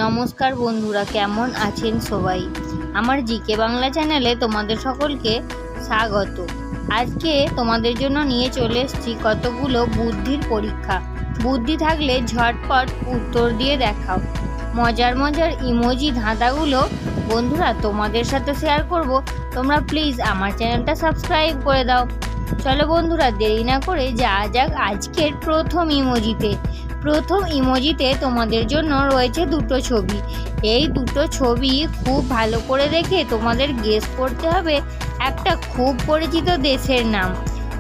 নমস্কার বন্ধুরা, কেমন আছেন সবাই? আমার জিকে বাংলা চ্যানেলে তোমাদের সকলকে স্বাগত। আজকে তোমাদের জন্য নিয়ে চলে এসেছি কতগুলো বুদ্ধির পরীক্ষা। বুদ্ধি থাকলে ঝটপট উত্তর দিয়ে দেখাও। মজার মজার ইমোজি ধাঁধাগুলো বন্ধুরা তোমাদের সাথে শেয়ার করব। তোমরা প্লিজ আমার চ্যানেলটা সাবস্ক্রাইব করে দাও। চলো বন্ধুরা, দেরি না করে যাওয়া যাক আজকের প্রথম ইমোজিতে তোমাদের জন্য রয়েছে দুটো ছবি। এই দুটো ছবি খুব ভালো করে দেখে তোমাদের গেস করতে হবে একটা খুব পরিচিত দেশের নাম।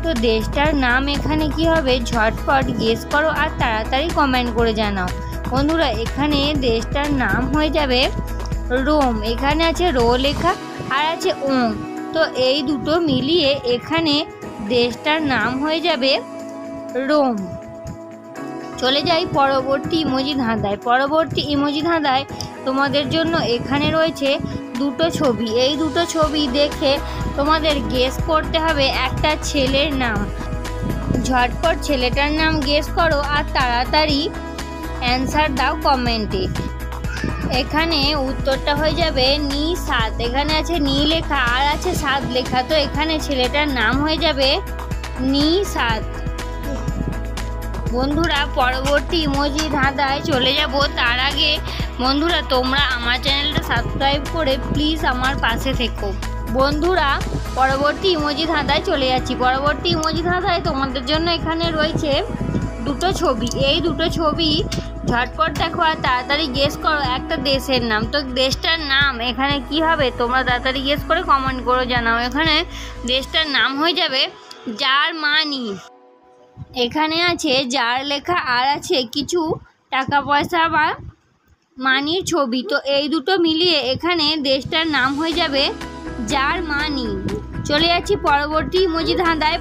তো দেশটার নাম এখানে কি হবে ঝটপট গেস করো আর তাড়াতাড়ি কমেন্ট করে জানাও। বন্ধুরা, এখানে দেশটার নাম হয়ে যাবে রোম। এখানে আছে রো লেখা আর আছে ওং, তো এই দুটো মিলিয়ে এখানে দেশটার নাম হয়ে যাবে রোম। চলে যাই পরবর্তী ইমোজি ধাঁধায় তোমাদের জন্য এখানে রয়েছে দুটো ছবি। এই দুটো ছবি দেখে তোমাদের গেস করতে হবে একটা ছেলের নাম। ঝটপট ছেলেটার নাম গেস করো আর তাড়াতাড়ি অ্যান্সার দাও কমেন্টে। এখানে উত্তরটা হয়ে যাবে নিশাত। এখানে আছে নি লেখা আর আছে সাত লেখা, তো এখানে ছেলেটার নাম হয়ে যাবে নিশাত। বন্ধুরা, পরবর্তী ইমোজি ধাঁধায় চলে যাব। তার আগে বন্ধুরা তোমরা আমার চ্যানেলটা সাবস্ক্রাইব করে প্লিজ আমার পাশে থেকো। বন্ধুরা, পরবর্তী ইমোজি ধাঁধায় চলে যাচ্ছি। পরবর্তী ইমোজি ধাঁধায় তোমাদের জন্য এখানে রয়েছে দুটো ছবি। এই দুটো ছবি ঝটপট দেখো আর তাড়াতাড়ি গেস করো একটা দেশের নাম। তো দেশটার নাম এখানে কি হবে তোমরা তাড়াতাড়ি গেস করে কমেন্ট করে জানাও। এখানে দেশটার নাম হয়ে যাবে জার্মানি। এখানে আছে জার লেখা আর আছে কিছু টাকা পয়সা বা মানির ছবি, তো এই দুটো মিলিয়ে এখানে দেশটার নাম হয়ে যাবে জার্মানি। চলে যাচ্ছি পরবর্তী ইমোজি ধাঁধায়।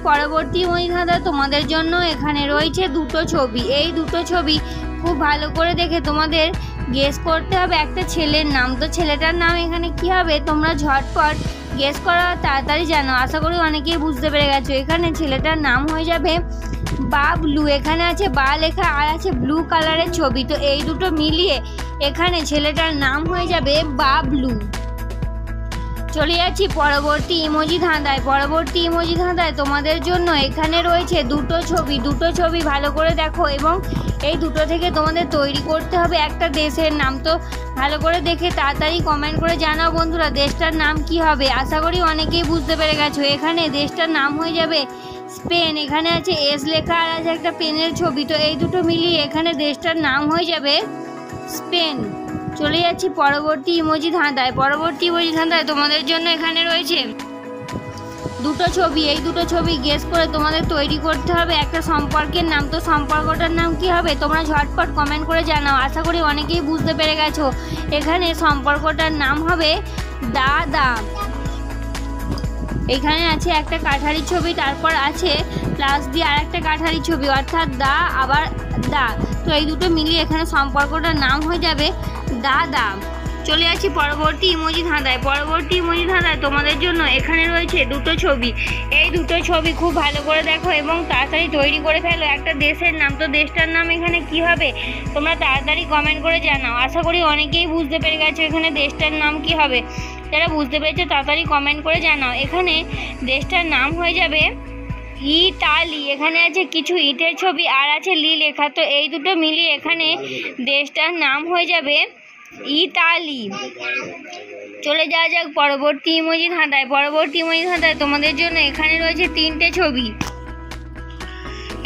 তোমাদের জন্য এখানে রয়েছে দুটো ছবি। এই দুটো ছবি খুব ভালো করে দেখে তোমাদের গেস করতে হবে একটা ছেলের নাম। তো ছেলেটার নাম এখানে কি হবে তোমরা ঝটপট গেস করা তাড়াতাড়ি জানো। আশা করি অনেকেই বুঝতে পেরে গেছো। এখানে ছেলেটার নাম হয়ে যাবে বাবলু। এখানে আছে বা লেখা আর আছে ব্লু কালারের ছবি, তো এই দুটো মিলিয়ে এখানে ছেলেটার নাম হয়ে যাবে বাবলু। চলে যাচ্ছি পরবর্তী ইমোজি ধাঁধায় তোমাদের জন্য এখানে রয়েছে দুটো ছবি ভালো করে দেখো এবং এই দুটো থেকে তোমাদের তৈরি করতে হবে একটা দেশের নাম। তো ভালো করে দেখে তাড়াতাড়ি কমেন্ট করে জানাও বন্ধুরা দেশটার নাম কি হবে। আশা করি অনেকেই বুঝতে পেরে গেছো। এখানে দেশটার নাম হয়ে যাবে স্পেন। এখানে আছে এস লেখা আর আছে একটা পেনের ছবি, তো এই দুটো মিলিয়ে এখানে দেশটার নাম হয়ে যাবে স্পেন। চলে যাচ্ছি পরবর্তী ইমোজি ধাঁধায় তোমাদের জন্য এখানে রয়েছে দুটো ছবি। এই দুটো ছবি গেস করে তোমাদের তৈরি করতে হবে একটা সম্পর্কের নাম। তো সম্পর্কটার নাম কি হবে তোমরা ঝটপট কমেন্ট করে জানাও। আশা করি অনেকেই বুঝতে পেরে গেছো। এখানে সম্পর্কটার নাম হবে দাদা। এখানে আছে একটা কাঠারি ছবি, তারপর আছে প্লাস দিয়ে আর একটা কাঠারি ছবি, অর্থাৎ দা আবার দা, তো এই দুটো মিলিয়ে এখানে সম্পর্কটার নাম হয়ে যাবে দাদা। চলে আসছি পরবর্তী ইমোজি ধাঁধায় তোমাদের জন্য এখানে রয়েছে দুটো ছবি। এই দুটো ছবি খুব ভালো করে দেখো এবং তাড়াতাড়ি তৈরি করে ফেলো একটা দেশের নাম। তো দেশটার নাম এখানে কি হবে তোমরা তাড়াতাড়ি কমেন্ট করে জানাও। আশা করি অনেকেই বুঝতে পেরে গেছো এখানে দেশটার নাম কি হবে। যারা বুঝতে পেরেছে তাড়াতাড়ি কমেন্ট করে জানাও। এখানে দেশটার নাম হয়ে যাবে ইতালি। এখানে আছে কিছু ইটের ছবি আর আছে লি লেখা, তো এই দুটো মিলিয়ে এখানে দেশটার নাম হয়ে যাবে ইতালি। চলে যাওয়া যাক পরবর্তী ইমোজি ধাঁধায় তোমাদের জন্য এখানে রয়েছে তিনটে ছবি।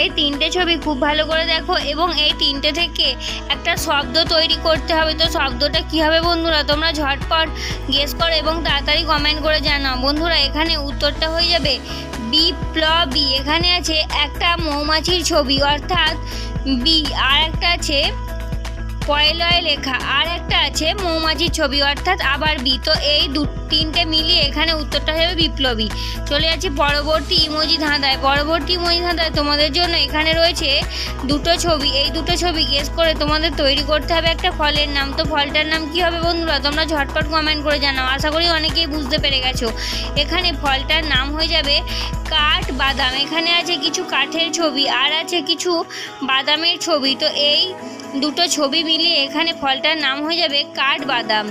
এই তিনটে ছবি খুব ভালো করে দেখো এবং এই তিনটে থেকে একটা শব্দ তৈরি করতে হবে। তো শব্দটা কি হবে বন্ধুরা তোমরা ঝটপট গেস করো এবং তাড়াতাড়ি কমেন্ট করে জানাও। বন্ধুরা, এখানে উত্তরটা হয়ে যাবে বিপ্লবী। এখানে আছে একটা মৌমাছির ছবি অর্থাৎ বি, আর একটা আছে পয়লয় লেখা আর একটা আছে মৌমাছির ছবি অর্থাৎ আবার বি, তো এই তিনটে মিলিয়ে এখানে উত্তরটা হবে বিপ্লবী। চলে যাচ্ছি পরবর্তী ইমোজি ধাঁধায় তোমাদের জন্য এখানে রয়েছে দুটো ছবি। এই দুটো ছবি গেস করে তোমাদের তৈরি করতে হবে একটা ফলের নাম। তো ফলটার নাম কি হবে বন্ধুরা তোমরা ঝটপট কমেন্ট করে জানাও। আশা করি অনেকেই বুঝতে পেরে গেছো। এখানে ফলটার নাম হয়ে যাবে কাঠ বাদাম। এখানে আছে কিছু কাঠের ছবি আর আছে কিছু বাদামের ছবি, তো এই দুটো ছবি মিলিয়ে এখানে ফলটার নাম হয়ে যাবে কাঠবাদাম।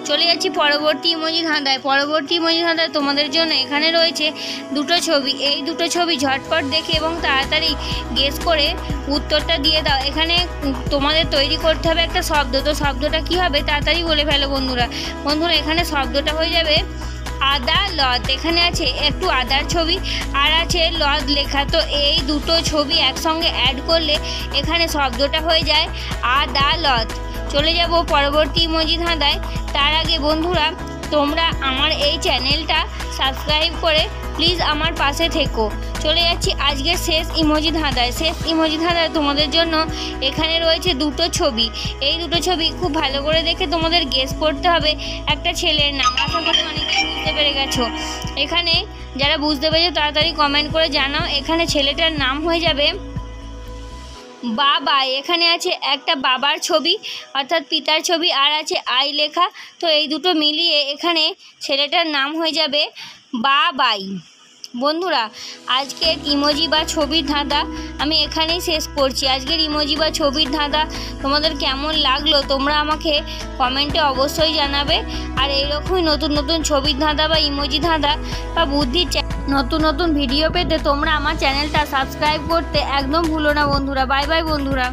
চলে যাচ্ছি পরবর্তী ইমোজি ধাঁধায়। পরবর্তী ইমোজি ধাঁধায় তোমাদের জন্য এখানে রয়েছে দুটো ছবি। এই দুটো ছবি ঝটপট দেখে এবং তাড়াতাড়ি গেস করে উত্তরটা দিয়ে দাও। এখানে তোমাদের তৈরি করতে হবে একটা শব্দ। তো শব্দটা কী হবে তাড়াতাড়ি বলে ফেলো বন্ধুরা। এখানে শব্দটা হয়ে যাবে আদালত। এখানে আছে একটু আদার ছবি আর আছে লদ লেখা। তো এই দুটো ছবি একসঙ্গে অ্যাড করলে এখানে শব্দটা হয়ে যায় আদালত। চলে যাব পরবর্তী ইমোজি ধাঁধায়। তার আগে বন্ধুরা তোমরা আমার এই চ্যানেলটা সাবস্ক্রাইব করে প্লিজ আমার পাশে থেকো। চলে যাচ্ছি আজকের শেষ ইমোজি ধাঁধায়। শেষ ইমোজি ধাঁধায় তোমাদের জন্য এখানে রয়েছে দুটো ছবি। এই দুটো ছবি খুব ভালো করে দেখে তোমাদের গেস করতে হবে একটা ছেলের নাম। আশা করি অনেকেই বুঝতে পেরে গেছো। এখানে যারা বুঝতে পেরেছো তাড়াতাড়ি কমেন্ট করে জানাও। এখানে ছেলেটার নাম হয়ে যাবে বাবা। এখানে আছে একটা বাবার ছবি অর্থাৎ পিতার ছবি আর আছে আই লেখা। তো এই দুটো মিলিয়ে এখানে ছেলেটার নাম হয়ে যাবে বাবাই। বন্ধুরা আজকের ইমোজি বা ছবির ধাঁধা আমি এখানেই শেষ করছি। আজকের ইমোজি বা ছবির ধাঁধা তোমাদের কেমন লাগলো তোমরা আমাকে কমেন্টে অবশ্যই জানাবে। আর এইরকমই নতুন নতুন ছবির ধাঁধা বা ইমোজি ধাঁধা বা বুদ্ধির নতুন নতুন ভিডিও পেতে তোমরা আমার চ্যানেলটা সাবস্ক্রাইব করতে একদম ভুলো না বন্ধুরা। বাই বাই বন্ধুরা।